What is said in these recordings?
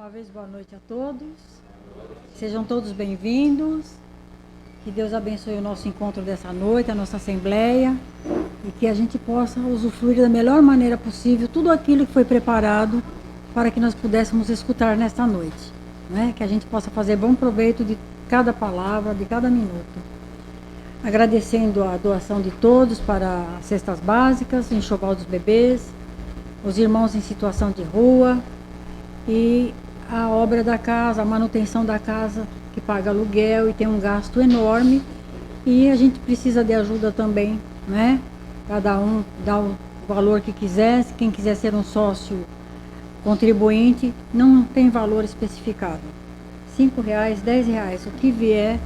uma vez, boa noite a todos. Sejam todos bem-vindos. Que Deus abençoe o nosso encontro dessa noite, a nossa assembleia, e que a gente possa usufruir da melhor maneira possível tudo aquilo que foi preparado para que nós pudéssemos escutar nesta noite, né? Que a gente possa fazer bom proveito de cada palavra, de cada minuto. Agradecendo a doação de todos para as cestas básicas, enxoval dos bebês, os irmãos em situação de rua e a obra da casa, a manutenção da casa que paga aluguel e tem um gasto enorme, e a gente precisa de ajuda também, né? Cada um dá o valor que quiser. Quem quiser ser um sócio contribuinte, não tem valor especificado. R$5, R$10, o que vier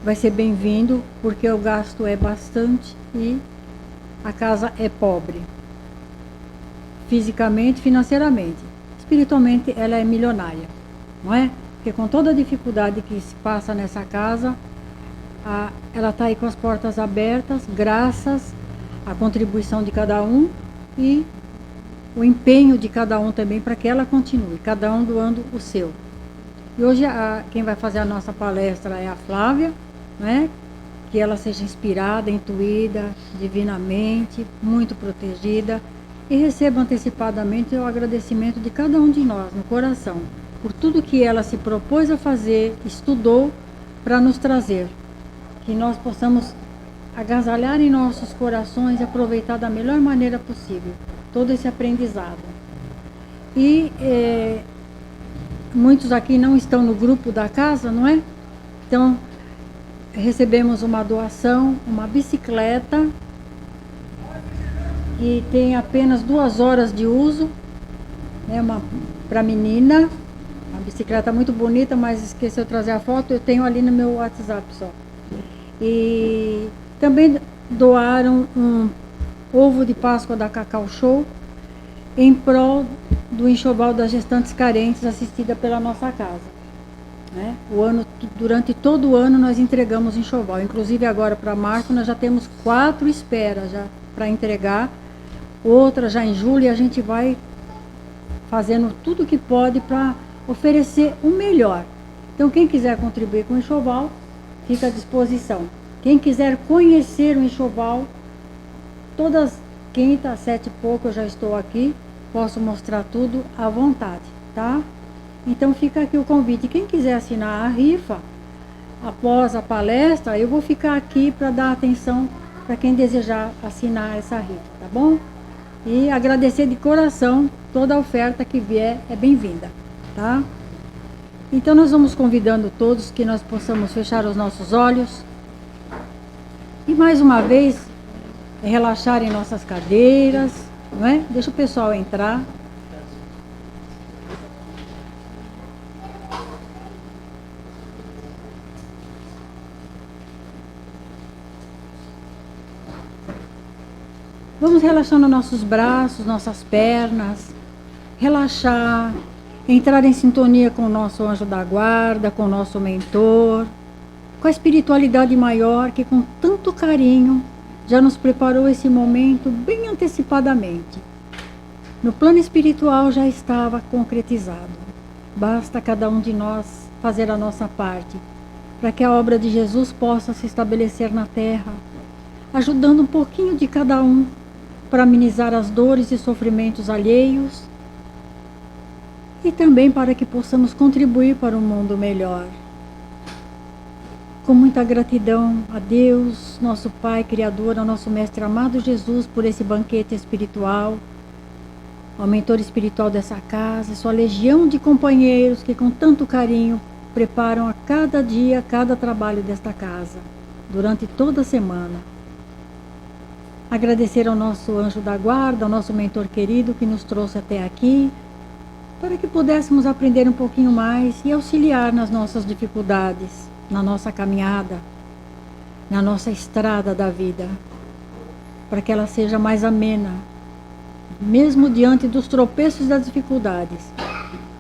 vai ser bem-vindo, porque o gasto é bastante e a casa é pobre. Fisicamente, financeiramente. Espiritualmente, ela é milionária, não é? Porque com toda a dificuldade que se passa nessa casa, ela está aí com as portas abertas, graças à contribuição de cada um e o empenho de cada um também para que ela continue, cada um doando o seu. E hoje quem vai fazer a nossa palestra é a Flávia, né? Que ela seja inspirada, intuída, divinamente, muito protegida, e receba antecipadamente o agradecimento de cada um de nós no coração, por tudo que ela se propôs a fazer, estudou para nos trazer, que nós possamos agasalhar em nossos corações e aproveitar da melhor maneira possível todo esse aprendizado. E muitos aqui não estão no grupo da casa, não é? Então, recebemos uma doação, uma bicicleta, que tem apenas 2 horas de uso, né, para menina. Uma bicicleta muito bonita, mas esqueceu de trazer a foto, eu tenho ali no meu WhatsApp só. E também doaram um ovo de Páscoa da Cacau Show em prol do enxoval das gestantes carentes assistida pela nossa casa, né? Durante todo o ano nós entregamos enxoval, inclusive agora para março nós já temos 4 esperas já para entregar, outra já em julho, e a gente vai fazendo tudo que pode para oferecer o melhor. Então quem quiser contribuir com o enxoval, fica à disposição. Quem quiser conhecer o enxoval, todas quinta, 7h pouco eu já estou aqui, posso mostrar tudo à vontade, tá? Então fica aqui o convite. Quem quiser assinar a rifa, após a palestra, eu vou ficar aqui para dar atenção para quem desejar assinar essa rifa, tá bom? E agradecer de coração, toda a oferta que vier é bem-vinda, tá? Então nós vamos convidando todos que nós possamos fechar os nossos olhos e mais uma vez relaxar em nossas cadeiras, não é? Deixa o pessoal entrar. Vamos relaxando nossos braços, nossas pernas, relaxar, entrar em sintonia com o nosso anjo da guarda, com o nosso mentor, com a espiritualidade maior que com tanto carinho já nos preparou esse momento bem antecipadamente. No plano espiritual já estava concretizado. Basta cada um de nós fazer a nossa parte para que a obra de Jesus possa se estabelecer na terra, ajudando um pouquinho de cada um para amenizar as dores e sofrimentos alheios e também para que possamos contribuir para um mundo melhor. Com muita gratidão a Deus, nosso Pai Criador, ao nosso Mestre amado Jesus, por esse banquete espiritual, ao mentor espiritual dessa casa, sua legião de companheiros que com tanto carinho preparam a cada dia, cada trabalho desta casa, durante toda a semana. Agradecer ao nosso anjo da guarda, ao nosso mentor querido que nos trouxe até aqui, para que pudéssemos aprender um pouquinho mais e auxiliar nas nossas dificuldades, na nossa caminhada, na nossa estrada da vida, para que ela seja mais amena, mesmo diante dos tropeços e das dificuldades.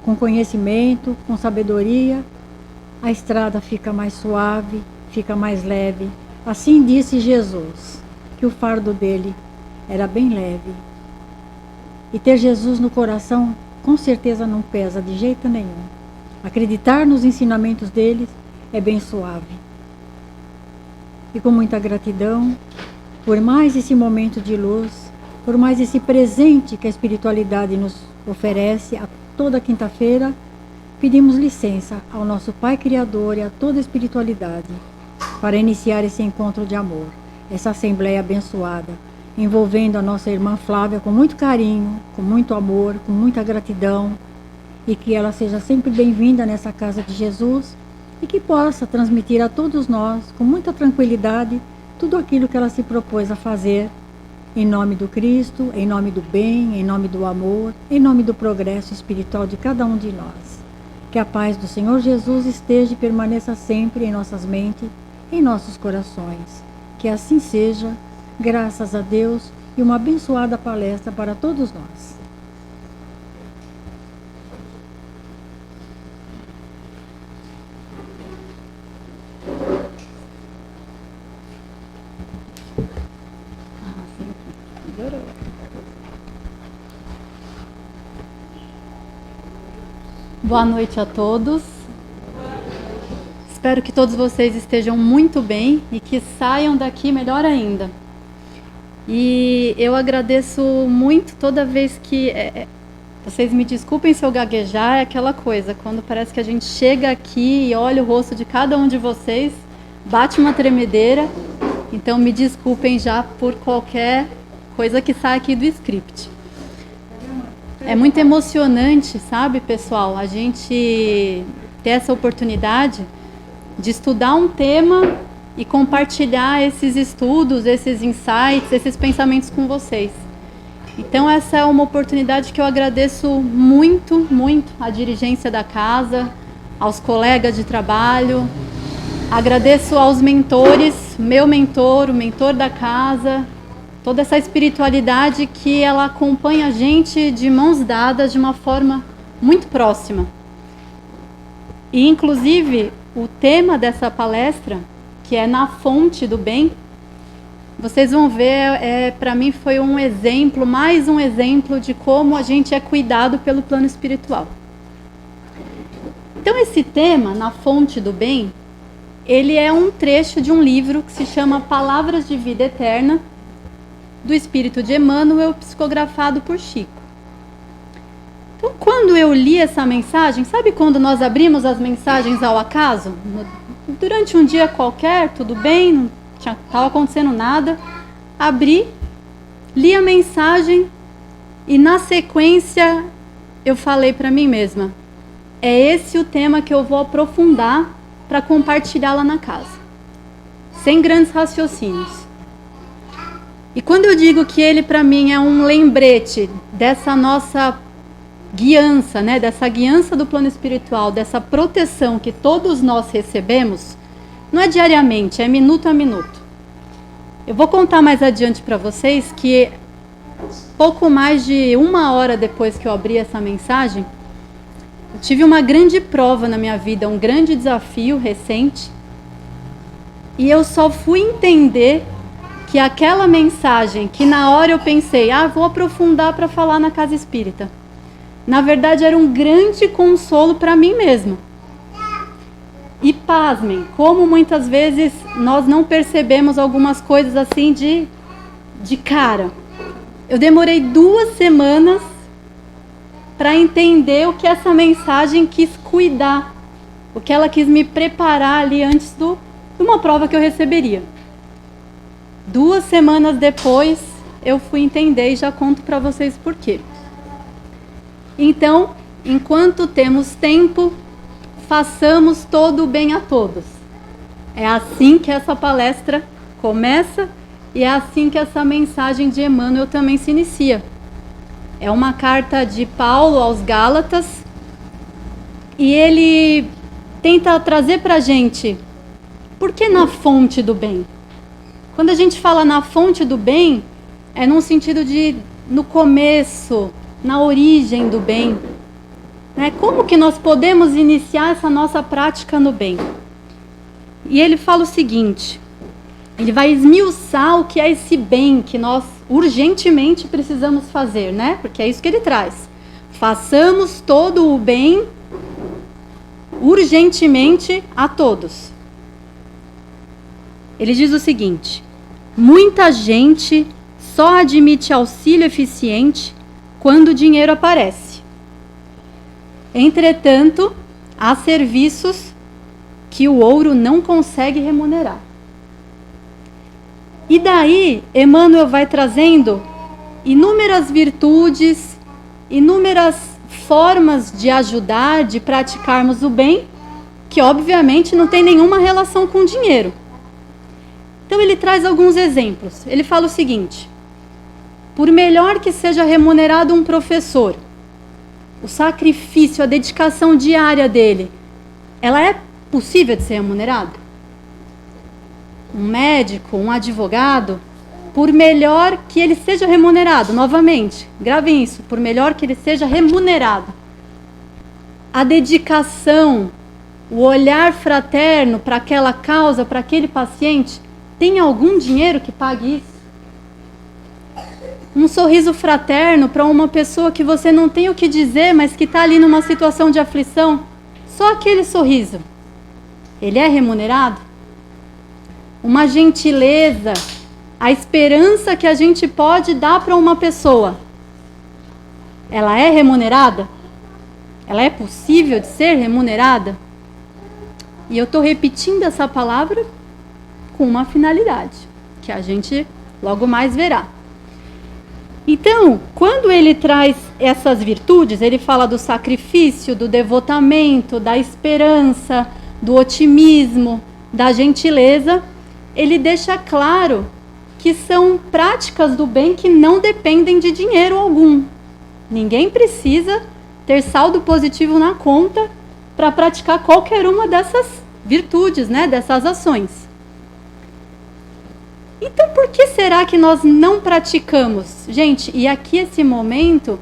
Com conhecimento, com sabedoria, a estrada fica mais suave, fica mais leve. Assim disse Jesus, que o fardo dele era bem leve. E ter Jesus no coração com certeza não pesa de jeito nenhum. Acreditar nos ensinamentos deles é bem suave. E com muita gratidão, por mais esse momento de luz, por mais esse presente que a espiritualidade nos oferece a toda quinta-feira, pedimos licença ao nosso Pai Criador e a toda a espiritualidade para iniciar esse encontro de amor, essa assembleia abençoada, envolvendo a nossa irmã Flávia com muito carinho, com muito amor, com muita gratidão, e que ela seja sempre bem-vinda nessa casa de Jesus e que possa transmitir a todos nós, com muita tranquilidade, tudo aquilo que ela se propôs a fazer, em nome do Cristo, em nome do bem, em nome do amor, em nome do progresso espiritual de cada um de nós. Que a paz do Senhor Jesus esteja e permaneça sempre em nossas mentes, em nossos corações. Que assim seja, graças a Deus, e uma abençoada palestra para todos nós. Boa noite a todos. Espero que todos vocês estejam muito bem e que saiam daqui melhor ainda. E eu agradeço muito toda vez que... vocês me desculpem se eu gaguejar, é aquela coisa, quando parece que a gente chega aqui e olha o rosto de cada um de vocês, bate uma tremedeira, então me desculpem já por qualquer coisa que sai aqui do script. É muito emocionante, sabe, pessoal, a gente ter essa oportunidade de estudar um tema e compartilhar esses estudos, esses insights, esses pensamentos com vocês. Então essa é uma oportunidade que eu agradeço muito, muito à dirigência da casa, aos colegas de trabalho, agradeço aos mentores, meu mentor, o mentor da casa, toda essa espiritualidade que ela acompanha a gente de mãos dadas de uma forma muito próxima. E inclusive o tema dessa palestra, que é Na Fonte do Bem, vocês vão ver, para mim foi um exemplo, mais um exemplo de como a gente é cuidado pelo plano espiritual. Então esse tema, Na Fonte do Bem, ele é um trecho de um livro que se chama Palavras de Vida Eterna, do Espírito de Emmanuel, psicografado por Chico. Então, quando eu li essa mensagem, sabe quando nós abrimos as mensagens ao acaso? Durante um dia qualquer, tudo bem, não estava acontecendo nada, abri, li a mensagem e na sequência eu falei para mim mesma, é esse o tema que eu vou aprofundar para compartilhar lá na casa, sem grandes raciocínios. E quando eu digo que ele para mim é um lembrete dessa nossa guiança, né, dessa guiança do plano espiritual, dessa proteção que todos nós recebemos, não é diariamente, é minuto a minuto. Eu vou contar mais adiante para vocês que pouco mais de 1 hora depois que eu abri essa mensagem, eu tive uma grande prova na minha vida, um grande desafio recente, e eu só fui entender que aquela mensagem que na hora eu pensei, vou aprofundar para falar na casa espírita, na verdade era um grande consolo para mim mesma. E pasmem, como muitas vezes nós não percebemos algumas coisas assim de cara. Eu demorei 2 semanas para entender o que essa mensagem quis cuidar, o que ela quis me preparar ali antes de uma prova que eu receberia. 2 semanas depois eu fui entender e já conto para vocês por quê. Então, enquanto temos tempo, façamos todo o bem a todos. É assim que essa palestra começa e é assim que essa mensagem de Emmanuel também se inicia. É uma carta de Paulo aos Gálatas e ele tenta trazer para a gente, por que na fonte do bem? Quando a gente fala na fonte do bem, é num sentido de no começo, na origem do bem. Né? Como que nós podemos iniciar essa nossa prática no bem? E ele fala o seguinte, ele vai esmiuçar o que é esse bem que nós urgentemente precisamos fazer, né? Porque é isso que ele traz. Façamos todo o bem urgentemente a todos. Ele diz o seguinte: muita gente só admite auxílio eficiente quando o dinheiro aparece. Entretanto, há serviços que o ouro não consegue remunerar. E daí, Emmanuel vai trazendo inúmeras virtudes, inúmeras formas de ajudar, de praticarmos o bem, que obviamente não tem nenhuma relação com dinheiro. Então ele traz alguns exemplos. Ele fala o seguinte: por melhor que seja remunerado um professor, o sacrifício, a dedicação diária dele, ela é possível de ser remunerada? Um médico, um advogado, por melhor que ele seja remunerado, novamente, gravem isso, por melhor que ele seja remunerado, a dedicação, o olhar fraterno para aquela causa, para aquele paciente, tem algum dinheiro que pague isso? Um sorriso fraterno para uma pessoa que você não tem o que dizer, mas que está ali numa situação de aflição, só aquele sorriso, ele é remunerado? Uma gentileza, a esperança que a gente pode dar para uma pessoa, ela é remunerada? Ela é possível de ser remunerada? E eu estou repetindo essa palavra com uma finalidade, que a gente logo mais verá. Então, quando ele traz essas virtudes, ele fala do sacrifício, do devotamento, da esperança, do otimismo, da gentileza, ele deixa claro que são práticas do bem que não dependem de dinheiro algum. Ninguém precisa ter saldo positivo na conta para praticar qualquer uma dessas virtudes, né, dessas ações. Então, por que será que nós não praticamos? Gente, e aqui esse momento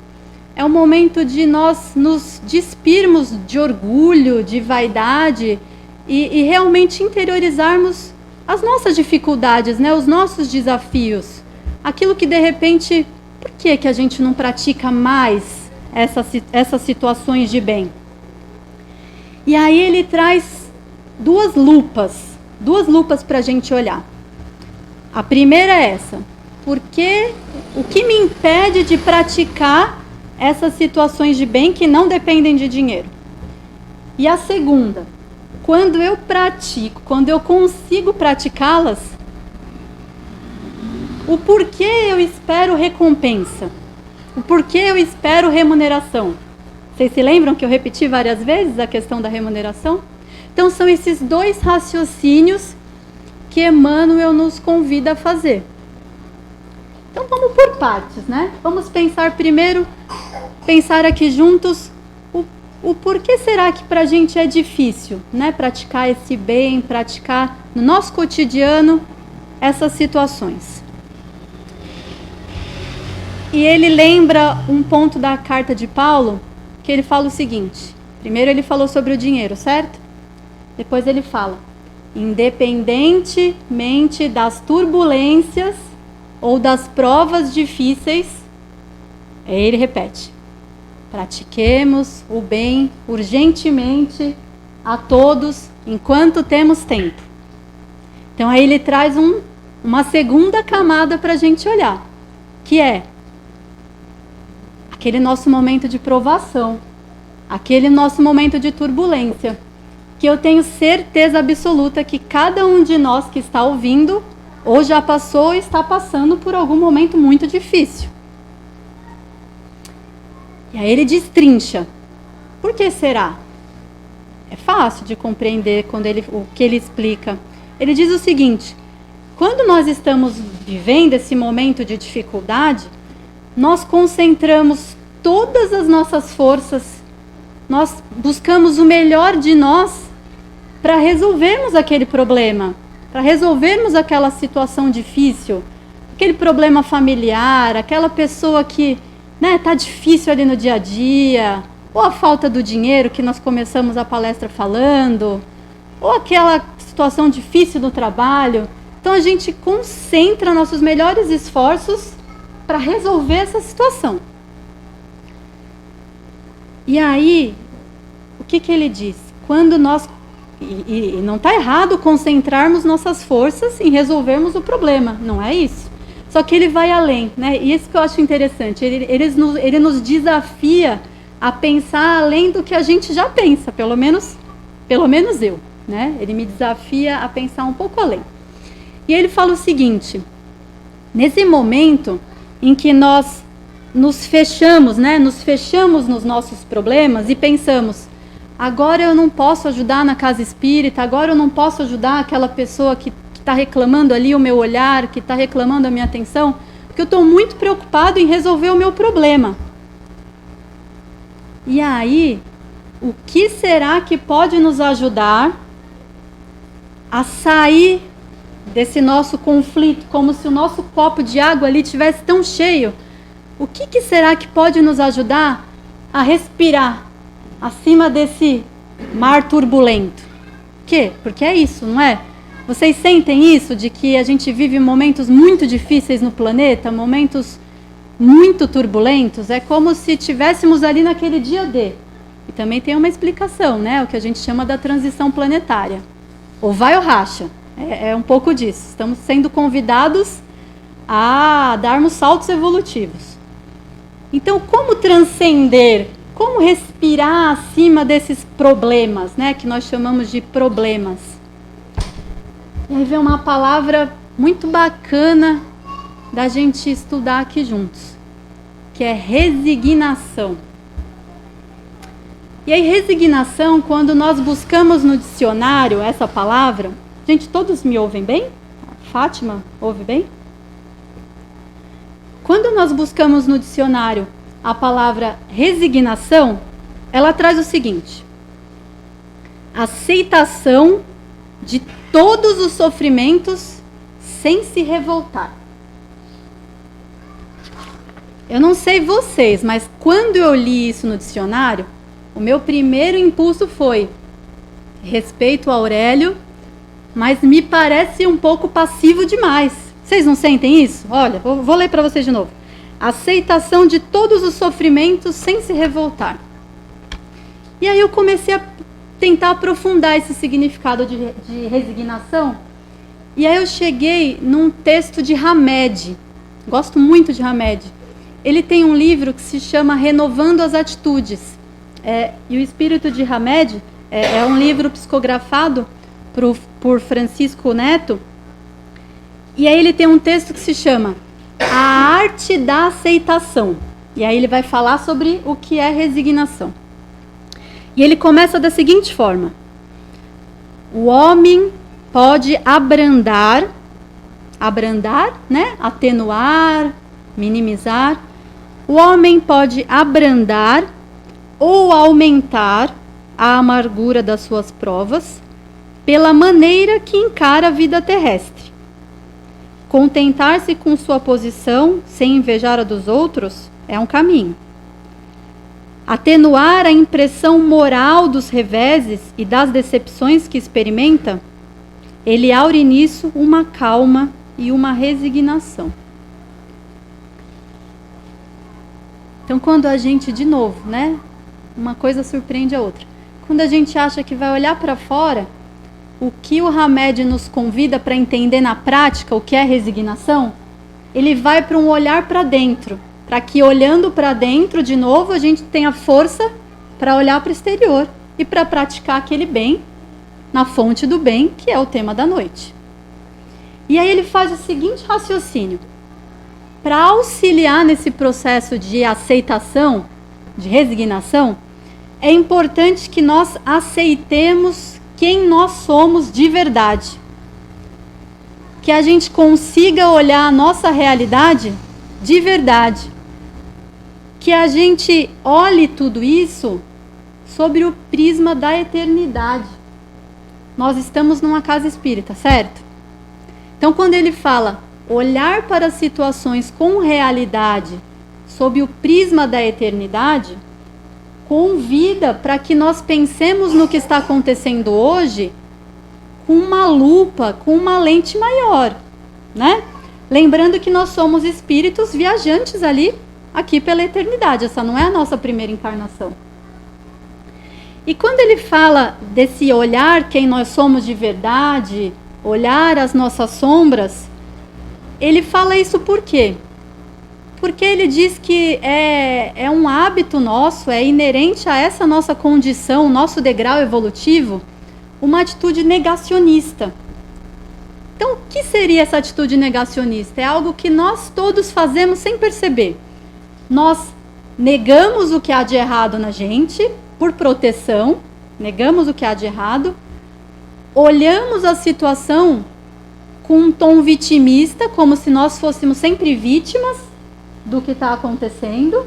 é o momento de nós nos despirmos de orgulho, de vaidade e realmente interiorizarmos as nossas dificuldades, né, os nossos desafios. Aquilo que de repente, por que a gente não pratica mais essas situações de bem? E aí ele traz duas lupas para a gente olhar. A primeira é essa: porque o que me impede de praticar essas situações de bem que não dependem de dinheiro? E a segunda: quando eu pratico, quando eu consigo praticá-las, o porquê eu espero recompensa? O porquê eu espero remuneração? Vocês se lembram que eu repeti várias vezes a questão da remuneração? Então são esses dois raciocínios que Emmanuel nos convida a fazer. Então vamos por partes, né? Vamos pensar primeiro, pensar aqui juntos o porquê será que para a gente é difícil, né, praticar esse bem, praticar no nosso cotidiano essas situações. E ele lembra um ponto da carta de Paulo, que ele fala o seguinte: primeiro ele falou sobre o dinheiro, certo? Depois ele fala: independentemente das turbulências ou das provas difíceis, aí ele repete: pratiquemos o bem urgentemente a todos enquanto temos tempo. Então aí ele traz uma segunda camada para a gente olhar, que é aquele nosso momento de provação, aquele nosso momento de turbulência, que eu tenho certeza absoluta que cada um de nós que está ouvindo, ou já passou ou está passando por algum momento muito difícil. E aí ele destrincha. Por que será? É fácil de compreender o que ele explica. Ele diz o seguinte: quando nós estamos vivendo esse momento de dificuldade, nós concentramos todas as nossas forças, nós buscamos o melhor de nós para resolvermos aquele problema, para resolvermos aquela situação difícil, aquele problema familiar, aquela pessoa que tá difícil ali no dia a dia, ou a falta do dinheiro que nós começamos a palestra falando, ou aquela situação difícil no trabalho. Então a gente concentra nossos melhores esforços para resolver essa situação. E aí, o que ele diz? Quando nós... E não está errado concentrarmos nossas forças em resolvermos o problema, não é isso. Só que ele vai além, né? E isso que eu acho interessante, ele nos desafia a pensar além do que a gente já pensa, pelo menos eu, né? Ele me desafia a pensar um pouco além. E ele fala o seguinte: nesse momento em que nós nos fechamos, né? Nos fechamos nos nossos problemas e pensamos: agora eu não posso ajudar na casa espírita, agora eu não posso ajudar aquela pessoa que está reclamando ali o meu olhar, que está reclamando a minha atenção, porque eu estou muito preocupado em resolver o meu problema. E aí, o que será que pode nos ajudar a sair desse nosso conflito, como se o nosso copo de água ali estivesse tão cheio? O que será que pode nos ajudar a respirar acima desse mar turbulento? Por quê? Porque é isso, não é? Vocês sentem isso, de que a gente vive momentos muito difíceis no planeta, momentos muito turbulentos? É como se estivéssemos ali naquele dia D. E também tem uma explicação, né? O que a gente chama da transição planetária. Ou vai ou racha. É um pouco disso. Estamos sendo convidados a darmos saltos evolutivos. Então, como transcender, como respirar acima desses problemas, né? Que nós chamamos de problemas. E aí vem uma palavra muito bacana da gente estudar aqui juntos, que é resignação. E aí, resignação, quando nós buscamos no dicionário essa palavra... Gente, todos me ouvem bem? A Fátima ouve bem? Quando nós buscamos no dicionário a palavra resignação, ela traz o seguinte: aceitação de todos os sofrimentos sem se revoltar. Eu não sei vocês, mas quando eu li isso no dicionário, o meu primeiro impulso foi: respeito ao Aurélio, mas me parece um pouco passivo demais. Vocês não sentem isso? Olha, vou ler para vocês de novo. Aceitação de todos os sofrimentos sem se revoltar. E aí eu comecei a tentar aprofundar esse significado de resignação. E aí eu cheguei num texto de Hamed. Gosto muito de Hamed. Ele tem um livro que se chama Renovando as Atitudes. E o Espírito de Hamed é um livro psicografado por Francisco Neto. E aí ele tem um texto que se chama A Arte da Aceitação. E aí ele vai falar sobre o que é resignação. E ele começa da seguinte forma: o homem pode abrandar, né? Atenuar, minimizar. O homem pode abrandar ou aumentar a amargura das suas provas pela maneira que encara a vida terrestre. Contentar-se com sua posição sem invejar a dos outros é um caminho. Atenuar a impressão moral dos reveses e das decepções que experimenta, ele aure nisso uma calma e uma resignação. Então, quando a gente, de novo, né, uma coisa surpreende a outra. Quando a gente acha que vai olhar para fora, o que o Hamed nos convida para entender na prática o que é resignação, ele vai para um olhar para dentro, para que olhando para dentro de novo a gente tenha força para olhar para o exterior e para praticar aquele bem na fonte do bem, que é o tema da noite. E aí ele faz o seguinte raciocínio: para auxiliar nesse processo de aceitação, de resignação, é importante que nós aceitemos quem nós somos de verdade. Que a gente consiga olhar a nossa realidade de verdade. Que a gente olhe tudo isso sobre o prisma da eternidade. Nós estamos numa casa espírita, certo? Então, quando ele fala olhar para as situações com realidade, sob o prisma da eternidade, convida para que nós pensemos no que está acontecendo hoje com uma lupa, com uma lente maior, né? Lembrando que nós somos espíritos viajantes aqui pela eternidade. Essa não é a nossa primeira encarnação. E quando ele fala desse olhar quem nós somos de verdade, olhar as nossas sombras, ele fala isso por quê? Porque ele diz que é um hábito nosso, é inerente a essa nossa condição, nosso degrau evolutivo, uma atitude negacionista. Então, o que seria essa atitude negacionista? É algo que nós todos fazemos sem perceber. Nós negamos o que há de errado na gente, por proteção, negamos o que há de errado, olhamos a situação com um tom vitimista, como se nós fôssemos sempre vítimas do que está acontecendo,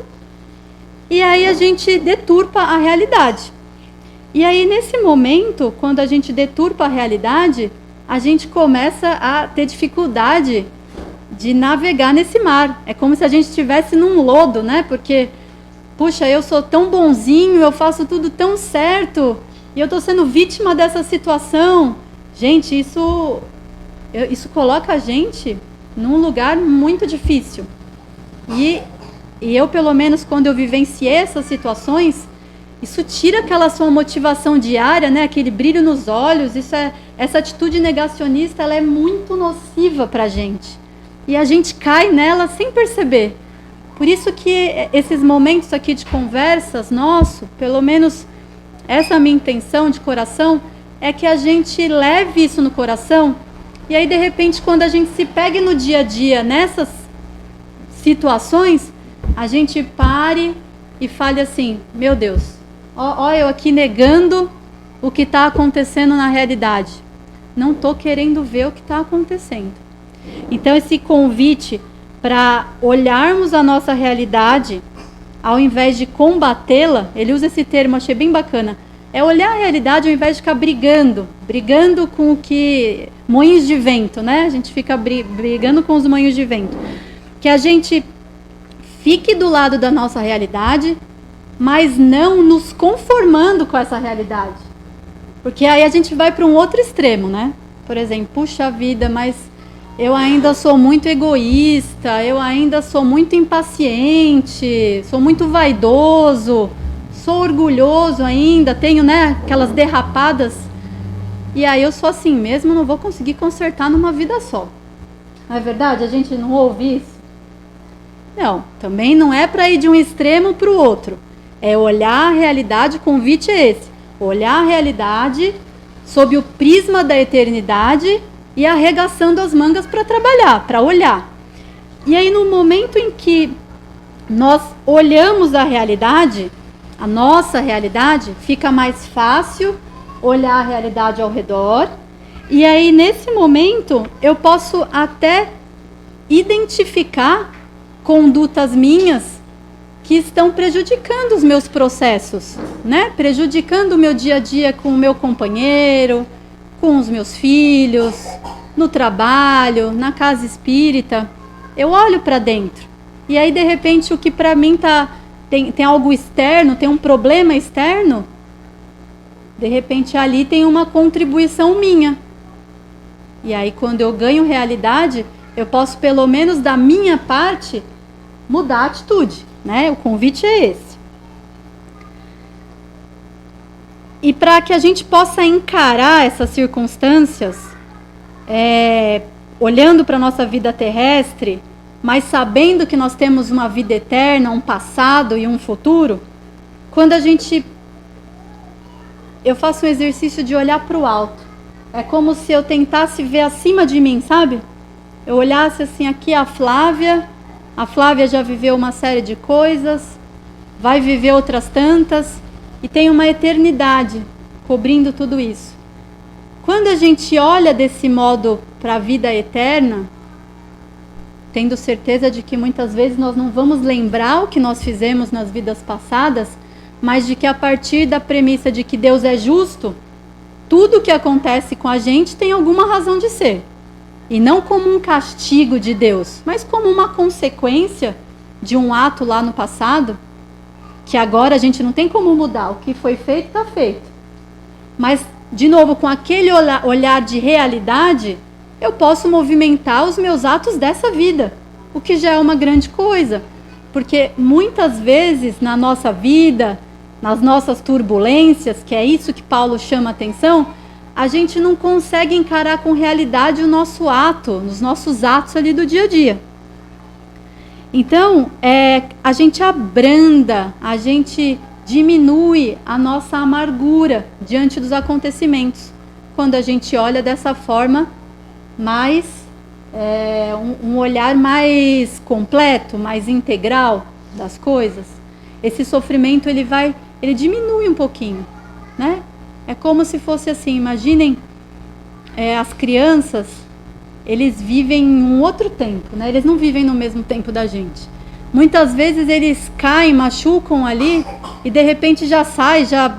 e aí a gente deturpa a realidade. E aí, nesse momento, quando a gente deturpa a realidade, a gente começa a ter dificuldade de navegar nesse mar. É como se a gente estivesse num lodo, né? Porque, puxa, eu sou tão bonzinho, eu faço tudo tão certo, e eu estou sendo vítima dessa situação. Gente, isso coloca a gente num lugar muito difícil. E eu, pelo menos, quando eu vivenciei essas situações, isso tira aquela sua motivação diária, né? Aquele brilho nos olhos. Essa atitude negacionista, ela é muito nociva para a gente. E a gente cai nela sem perceber. Por isso que esses momentos aqui de conversas, pelo menos essa é a minha intenção de coração, é que a gente leve isso no coração. E aí, de repente, quando a gente se pegue no dia a dia nessas situações, a gente pare e fale assim: meu Deus, ó eu aqui negando o que está acontecendo na realidade. Não estou querendo ver o que está acontecendo. Então, esse convite para olharmos a nossa realidade, ao invés de combatê-la, ele usa esse termo, achei bem bacana, é olhar a realidade ao invés de ficar brigando com o que... moinhos de vento, né? A gente fica brigando com os moinhos de vento. Que a gente fique do lado da nossa realidade, mas não nos conformando com essa realidade. Porque aí a gente vai para um outro extremo, né? Por exemplo, puxa vida, mas eu ainda sou muito egoísta, eu ainda sou muito impaciente, sou muito vaidoso, sou orgulhoso ainda, tenho, né, aquelas derrapadas. E aí eu sou assim mesmo, não vou conseguir consertar numa vida só. Não é verdade? A gente não ouve isso? Não, também não é para ir de um extremo para o outro. É olhar a realidade, o convite é esse. Olhar a realidade sob o prisma da eternidade e arregaçando as mangas para trabalhar, para olhar. E aí, no momento em que nós olhamos a realidade, a nossa realidade, fica mais fácil olhar a realidade ao redor. E aí, nesse momento, eu posso até identificar condutas minhas que estão prejudicando os meus processos, né? Prejudicando o meu dia a dia com o meu companheiro, com os meus filhos, no trabalho, na casa espírita. Eu olho para dentro. E aí, de repente, o que para mim tem algo externo, tem um problema externo, de repente ali tem uma contribuição minha. E aí, quando eu ganho realidade, eu posso, pelo menos da minha parte, mudar a atitude, né? O convite é esse. E para que a gente possa encarar essas circunstâncias, olhando para a nossa vida terrestre, mas sabendo que nós temos uma vida eterna, um passado e um futuro, quando eu faço um exercício de olhar para o alto. É como se eu tentasse ver acima de mim, sabe? Eu olhasse assim aqui a Flávia já viveu uma série de coisas, vai viver outras tantas, e tem uma eternidade cobrindo tudo isso. Quando a gente olha desse modo para a vida eterna, tendo certeza de que muitas vezes nós não vamos lembrar o que nós fizemos nas vidas passadas, mas de que a partir da premissa de que Deus é justo, tudo que acontece com a gente tem alguma razão de ser. E não como um castigo de Deus, mas como uma consequência de um ato lá no passado, que agora a gente não tem como mudar. O que foi feito, está feito. Mas, de novo, com aquele olhar de realidade, eu posso movimentar os meus atos dessa vida, o que já é uma grande coisa. Porque muitas vezes na nossa vida, nas nossas turbulências, que é isso que Paulo chama a atenção, a gente não consegue encarar com realidade o nosso ato, nos nossos atos ali do dia a dia. Então, a gente abranda, a gente diminui a nossa amargura diante dos acontecimentos, quando a gente olha dessa forma mais, um olhar mais completo, mais integral das coisas. Esse sofrimento ele diminui um pouquinho, né? É como se fosse assim, imaginem, as crianças, eles vivem em um outro tempo, né? Eles não vivem no mesmo tempo da gente. Muitas vezes eles caem, machucam ali e de repente já sai, já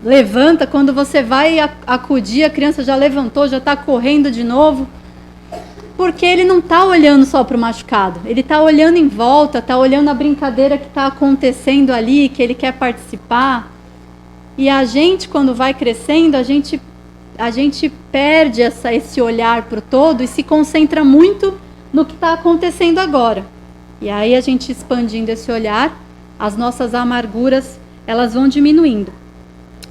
levanta. Quando você vai acudir, a criança já levantou, já está correndo de novo. Porque ele não está olhando só para o machucado, ele está olhando em volta, está olhando a brincadeira que está acontecendo ali, que ele quer participar. E a gente, quando vai crescendo, a gente perde esse olhar para o todo e se concentra muito no que está acontecendo agora. E aí a gente expandindo esse olhar, as nossas amarguras, elas vão diminuindo.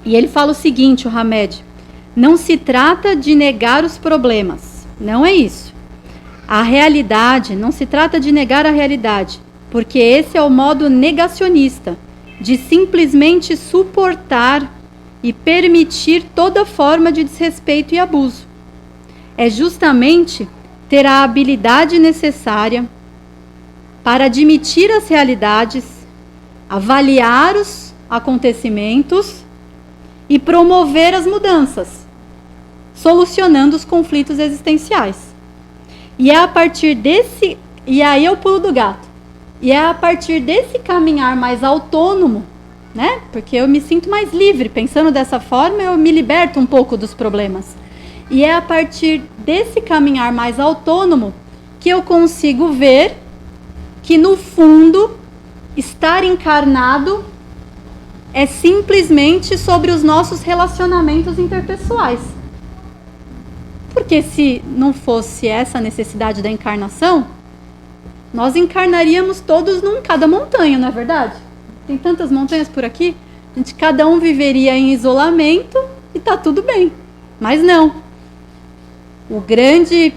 E ele fala o seguinte, o Hamed: não se trata de negar os problemas, não é isso. A realidade, não se trata de negar a realidade, porque esse é o modo negacionista, de simplesmente suportar e permitir toda forma de desrespeito e abuso. É justamente ter a habilidade necessária para admitir as realidades, avaliar os acontecimentos e promover as mudanças, solucionando os conflitos existenciais. E é a partir desse, e aí eu pulo do gato, e é a partir desse caminhar mais autônomo, né? Porque eu me sinto mais livre, pensando dessa forma eu me liberto um pouco dos problemas. E é a partir desse caminhar mais autônomo que eu consigo ver que no fundo, estar encarnado é simplesmente sobre os nossos relacionamentos interpessoais. Porque se não fosse essa necessidade da encarnação, nós encarnaríamos todos em cada montanha, não é verdade? Tem tantas montanhas por aqui, cada um viveria em isolamento e tá tudo bem. Mas não. A grande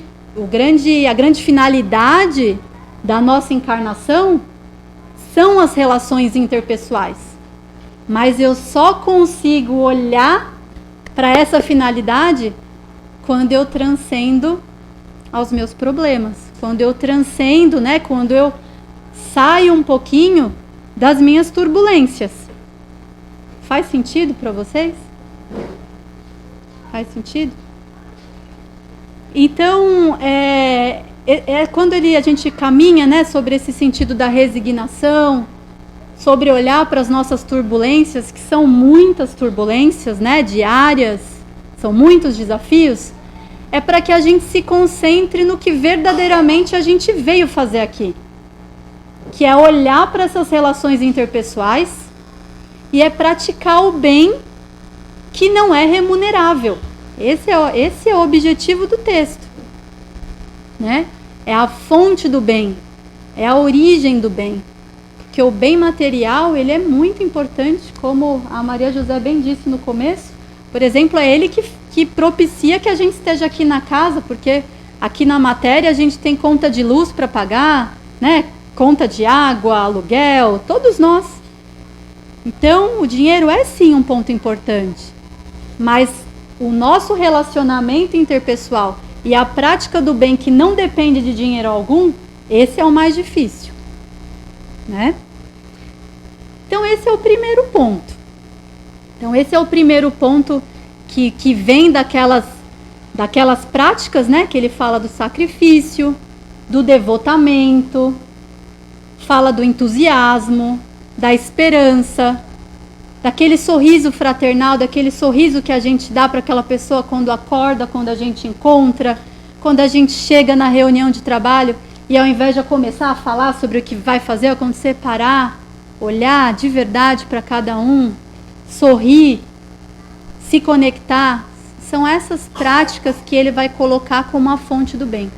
finalidade da nossa encarnação são as relações interpessoais. Mas eu só consigo olhar para essa finalidade quando eu transcendo aos meus problemas, quando eu transcendo, né, quando eu saio um pouquinho das minhas turbulências. Faz sentido para vocês? Faz sentido? Então, quando a gente caminha, né, sobre esse sentido da resignação, sobre olhar para as nossas turbulências, que são muitas turbulências, né, diárias, são muitos desafios, é para que a gente se concentre no que verdadeiramente a gente veio fazer aqui, que é olhar para essas relações interpessoais e é praticar o bem que não é remunerável. Esse é o objetivo do texto, né? É a fonte do bem, é a origem do bem. Porque o bem material, ele é muito importante, como a Maria José bem disse no começo. Por exemplo, é ele que propicia que a gente esteja aqui na casa, porque aqui na matéria a gente tem conta de luz para pagar, né? Conta de água, aluguel, todos nós. Então, o dinheiro é sim um ponto importante, mas o nosso relacionamento interpessoal e a prática do bem que não depende de dinheiro algum, esse é o mais difícil, né? Então, esse é o primeiro ponto. Então, esse é o primeiro ponto que vem daquelas práticas, né? Que ele fala do sacrifício, do devotamento, fala do entusiasmo, da esperança, daquele sorriso fraternal, daquele sorriso que a gente dá para aquela pessoa quando acorda, quando a gente encontra, quando a gente chega na reunião de trabalho e ao invés de começar a falar sobre o que vai fazer, quando você parar, olhar de verdade para cada um, sorrir, se conectar, são essas práticas que ele vai colocar como a fonte do bem.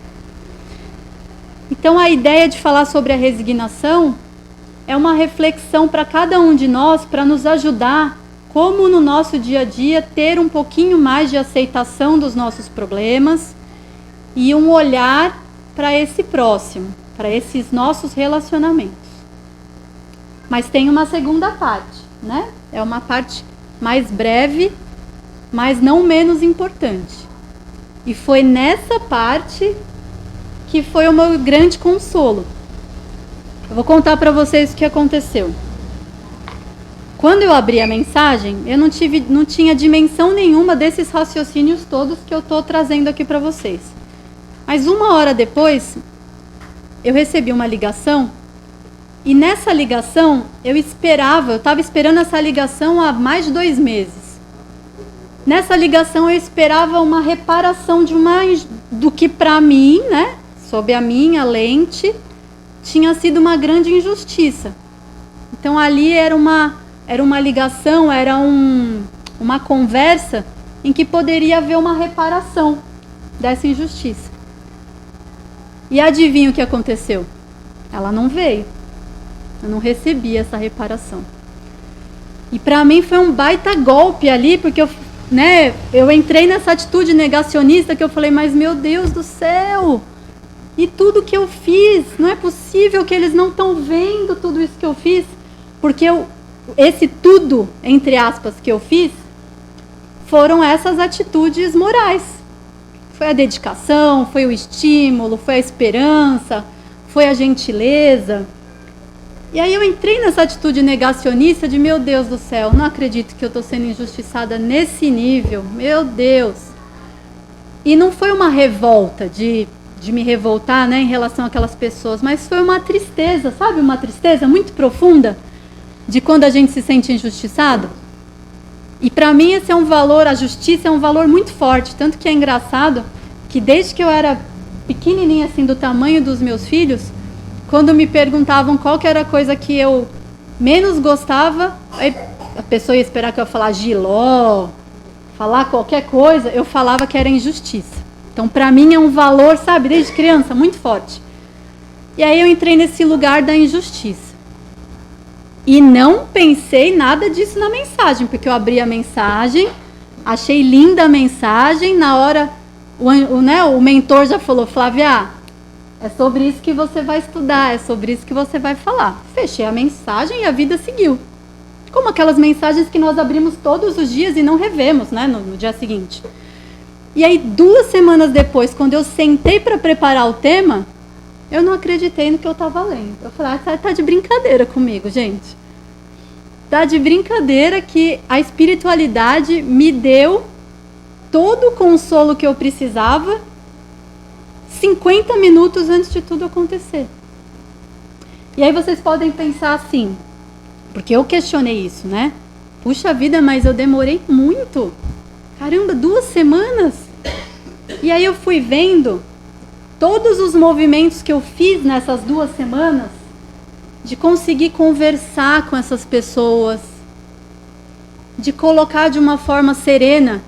Então a ideia de falar sobre a resignação é uma reflexão para cada um de nós, para nos ajudar, como no nosso dia a dia, ter um pouquinho mais de aceitação dos nossos problemas e um olhar para esse próximo, para esses nossos relacionamentos. Mas tem uma segunda parte, né? É uma parte mais breve, mas não menos importante. E foi nessa parte que foi o meu grande consolo. Eu vou contar para vocês o que aconteceu. Quando eu abri a mensagem, eu não tinha dimensão nenhuma desses raciocínios todos que eu estou trazendo aqui para vocês. Mas 1 hora depois, eu recebi uma ligação, e nessa ligação, eu estava esperando essa ligação há mais de 2 meses. Nessa ligação, eu esperava uma reparação do que para mim, né, sob a minha lente, tinha sido uma grande injustiça. Então ali era uma ligação, era uma conversa em que poderia haver uma reparação dessa injustiça. E adivinha o que aconteceu? Ela não veio. Eu não recebi essa reparação. E para mim foi um baita golpe ali, porque eu entrei nessa atitude negacionista que eu falei, mas meu Deus do céu, e tudo que eu fiz, não é possível que eles não estão vendo tudo isso que eu fiz, porque esse tudo, entre aspas, que eu fiz, foram essas atitudes morais. Foi a dedicação, foi o estímulo, foi a esperança, foi a gentileza. E aí eu entrei nessa atitude negacionista de, meu Deus do céu, não acredito que eu estou sendo injustiçada nesse nível, meu Deus. E não foi uma revolta de me revoltar, né, em relação àquelas pessoas, mas foi uma tristeza, sabe? Uma tristeza muito profunda de quando a gente se sente injustiçado. E para mim esse é um valor, a justiça é um valor muito forte, tanto que é engraçado que desde que eu era pequenininha, assim, do tamanho dos meus filhos, quando me perguntavam qual que era a coisa que eu menos gostava, aí a pessoa ia esperar que eu falasse giló, falar qualquer coisa, eu falava que era injustiça. Então, para mim é um valor, sabe, desde criança, muito forte. E aí eu entrei nesse lugar da injustiça. E não pensei nada disso na mensagem, porque eu abri a mensagem, achei linda a mensagem, na hora o mentor já falou, Flávia, é sobre isso que você vai estudar, é sobre isso que você vai falar. Fechei a mensagem e a vida seguiu. Como aquelas mensagens que nós abrimos todos os dias e não revemos, né, no dia seguinte. E aí, 2 semanas depois, quando eu sentei para preparar o tema, eu não acreditei no que eu estava lendo. Eu falei, tá de brincadeira comigo, gente. Tá de brincadeira que a espiritualidade me deu todo o consolo que eu precisava 50 minutos antes de tudo acontecer. E aí vocês podem pensar assim, porque eu questionei isso, né? Puxa vida, mas eu demorei muito. Caramba, 2 semanas? E aí eu fui vendo todos os movimentos que eu fiz nessas 2 semanas de conseguir conversar com essas pessoas, de colocar de uma forma serena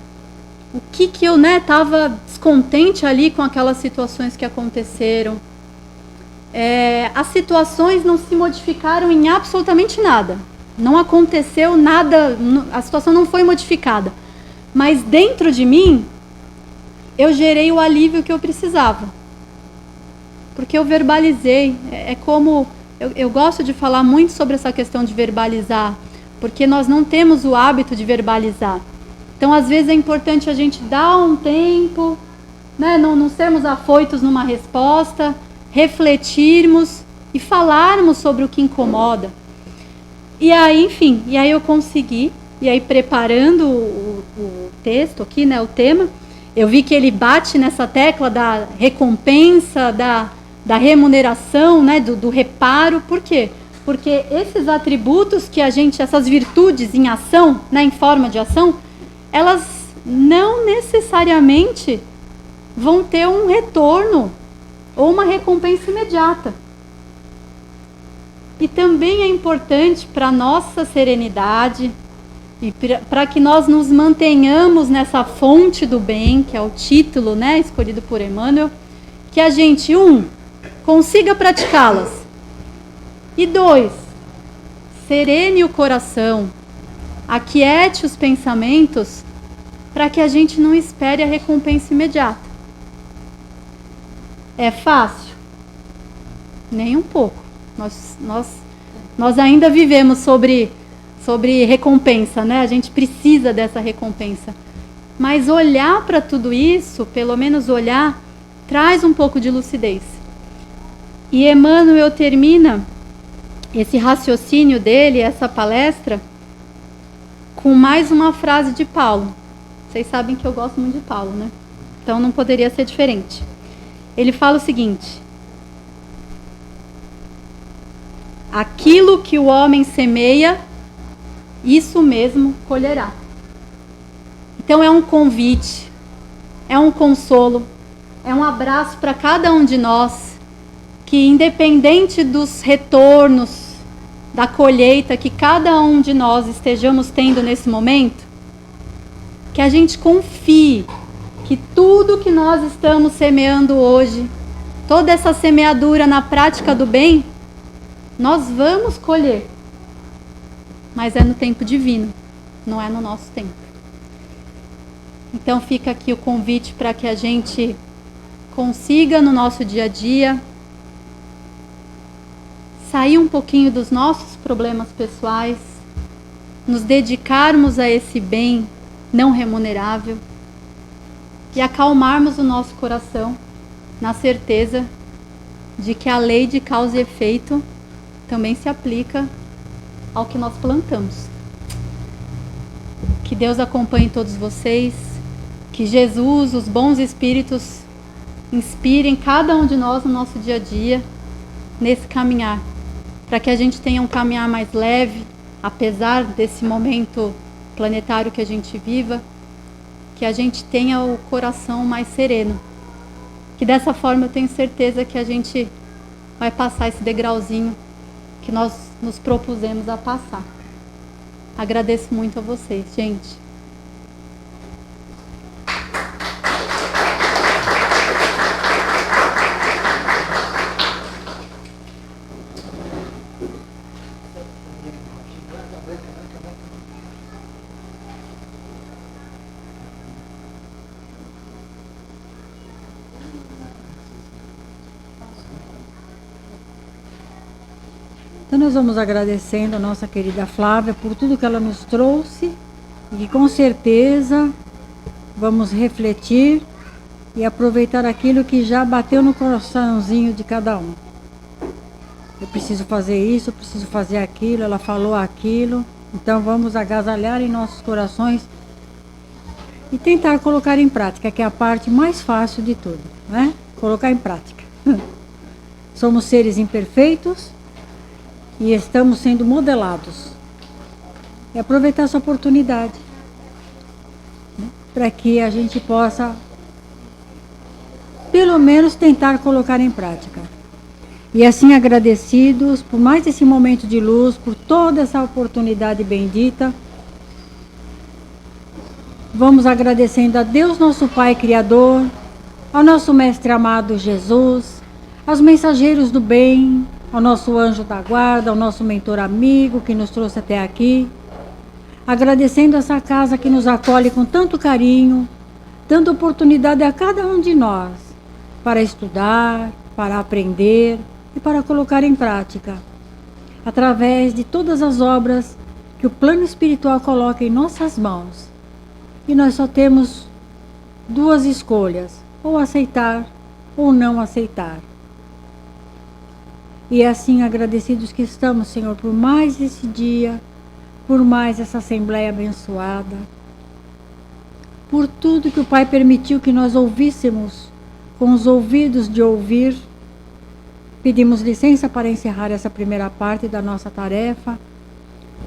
o que eu estava descontente ali com aquelas situações que aconteceram. As situações não se modificaram em absolutamente nada. Não aconteceu nada, a situação não foi modificada. Mas dentro de mim, eu gerei o alívio que eu precisava. Porque eu verbalizei. É como... Eu gosto de falar muito sobre essa questão de verbalizar, porque nós não temos o hábito de verbalizar. Então, às vezes, é importante a gente dar um tempo, né? Não sermos afoitos numa resposta, refletirmos e falarmos sobre o que incomoda. E aí, enfim, eu consegui, e aí preparando o texto aqui, né, o tema, eu vi que ele bate nessa tecla da recompensa, da remuneração, né, do reparo. Por quê? Porque esses atributos que essas virtudes em ação, né, em forma de ação, elas não necessariamente vão ter um retorno ou uma recompensa imediata. E também é importante para a nossa serenidade e para que nós nos mantenhamos nessa fonte do bem, que é o título, né, escolhido por Emmanuel, que a gente, consiga praticá-las. E 2, serene o coração, aquiete os pensamentos, para que a gente não espere a recompensa imediata. É fácil? Nem um pouco. Nós ainda vivemos sobre recompensa, né? A gente precisa dessa recompensa. Mas olhar para tudo isso, pelo menos olhar, traz um pouco de lucidez. E Emmanuel termina esse raciocínio dele, essa palestra, com mais uma frase de Paulo. Vocês sabem que eu gosto muito de Paulo, né? Então não poderia ser diferente. Ele fala o seguinte: aquilo que o homem semeia, isso mesmo colherá. Então é um convite, é um consolo, é um abraço para cada um de nós, que independente dos retornos, da colheita que cada um de nós estejamos tendo nesse momento, que a gente confie que tudo que nós estamos semeando hoje, toda essa semeadura na prática do bem, nós vamos colher. Mas é no tempo divino, não é no nosso tempo. Então fica aqui o convite para que a gente consiga no nosso dia a dia sair um pouquinho dos nossos problemas pessoais, nos dedicarmos a esse bem não remunerável e acalmarmos o nosso coração na certeza de que a lei de causa e efeito também se aplica ao que nós plantamos. Que Deus acompanhe todos vocês, que Jesus, os bons espíritos, inspirem cada um de nós no nosso dia a dia, nesse caminhar, para que a gente tenha um caminhar mais leve, apesar desse momento planetário que a gente viva, que a gente tenha o coração mais sereno. Que dessa forma eu tenho certeza que a gente vai passar esse degrauzinho que nós nos propusemos a passar. Agradeço muito a vocês, gente. Então nós vamos agradecendo a nossa querida Flávia por tudo que ela nos trouxe e que com certeza vamos refletir e aproveitar aquilo que já bateu no coraçãozinho de cada um. Eu preciso fazer isso, eu preciso fazer aquilo, ela falou aquilo, então vamos agasalhar em nossos corações e tentar colocar em prática, que é a parte mais fácil de tudo, né? Colocar em prática. Somos seres imperfeitos e estamos sendo modelados. E aproveitar essa oportunidade, né, para que a gente possa, pelo menos, tentar colocar em prática. E assim agradecidos por mais esse momento de luz, por toda essa oportunidade bendita, vamos agradecendo a Deus, nosso Pai Criador, ao nosso Mestre amado Jesus, aos mensageiros do bem, ao nosso anjo da guarda, ao nosso mentor amigo que nos trouxe até aqui, agradecendo essa casa que nos acolhe com tanto carinho, dando oportunidade a cada um de nós para estudar, para aprender e para colocar em prática, através de todas as obras que o plano espiritual coloca em nossas mãos. E nós só temos duas escolhas, ou aceitar ou não aceitar. E assim agradecidos que estamos, Senhor, por mais esse dia, por mais essa assembleia abençoada, por tudo que o Pai permitiu que nós ouvíssemos com os ouvidos de ouvir. Pedimos licença para encerrar essa primeira parte da nossa tarefa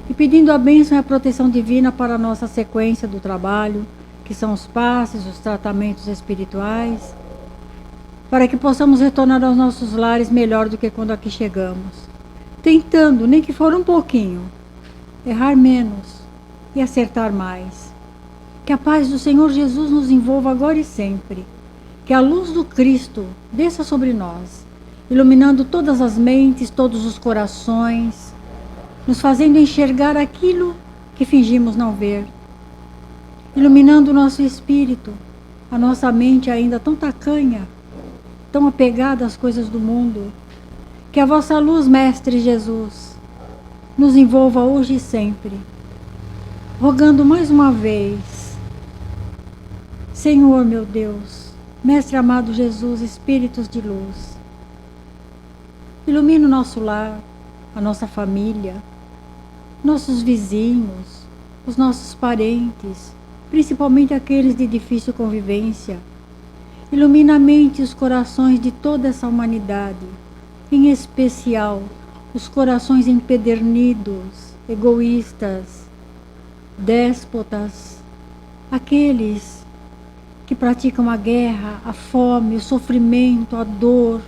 e pedindo a bênção e a proteção divina para a nossa sequência do trabalho, que são os passes, os tratamentos espirituais, para que possamos retornar aos nossos lares melhor do que quando aqui chegamos, tentando, nem que for um pouquinho, errar menos e acertar mais. Que a paz do Senhor Jesus nos envolva agora e sempre, que a luz do Cristo desça sobre nós, iluminando todas as mentes, todos os corações, nos fazendo enxergar aquilo que fingimos não ver, iluminando o nosso espírito, a nossa mente ainda tão tacanha, tão apegada às coisas do mundo. Que a vossa luz, Mestre Jesus, nos envolva hoje e sempre, rogando mais uma vez, Senhor meu Deus, Mestre amado Jesus, Espíritos de luz, ilumina o nosso lar, a nossa família, nossos vizinhos, os nossos parentes, principalmente aqueles de difícil convivência. Ilumina a mente e os corações de toda essa humanidade, em especial os corações empedernidos, egoístas, déspotas, aqueles que praticam a guerra, a fome, o sofrimento, a dor.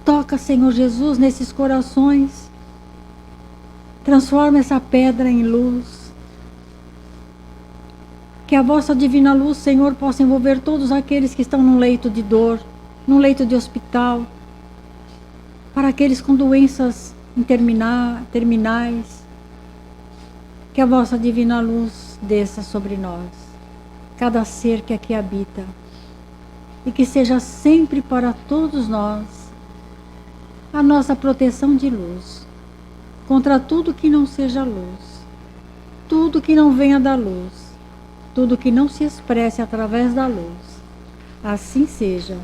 Toca, Senhor Jesus, nesses corações. Transforma essa pedra em luz. Que a vossa divina luz, Senhor, possa envolver todos aqueles que estão num leito de dor, num leito de hospital, para aqueles com doenças terminais. Que a vossa divina luz desça sobre nós, cada ser que aqui habita, e que seja sempre para todos nós a nossa proteção de luz, contra tudo que não seja luz, tudo que não venha da luz, tudo que não se expresse através da luz. Assim seja,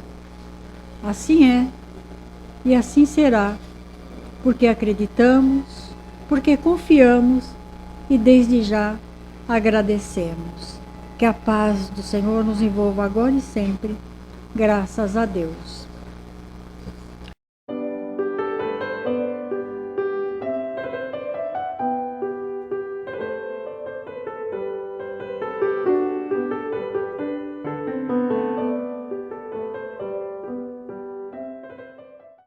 assim é e assim será, porque acreditamos, porque confiamos e desde já agradecemos. Que a paz do Senhor nos envolva agora e sempre, graças a Deus.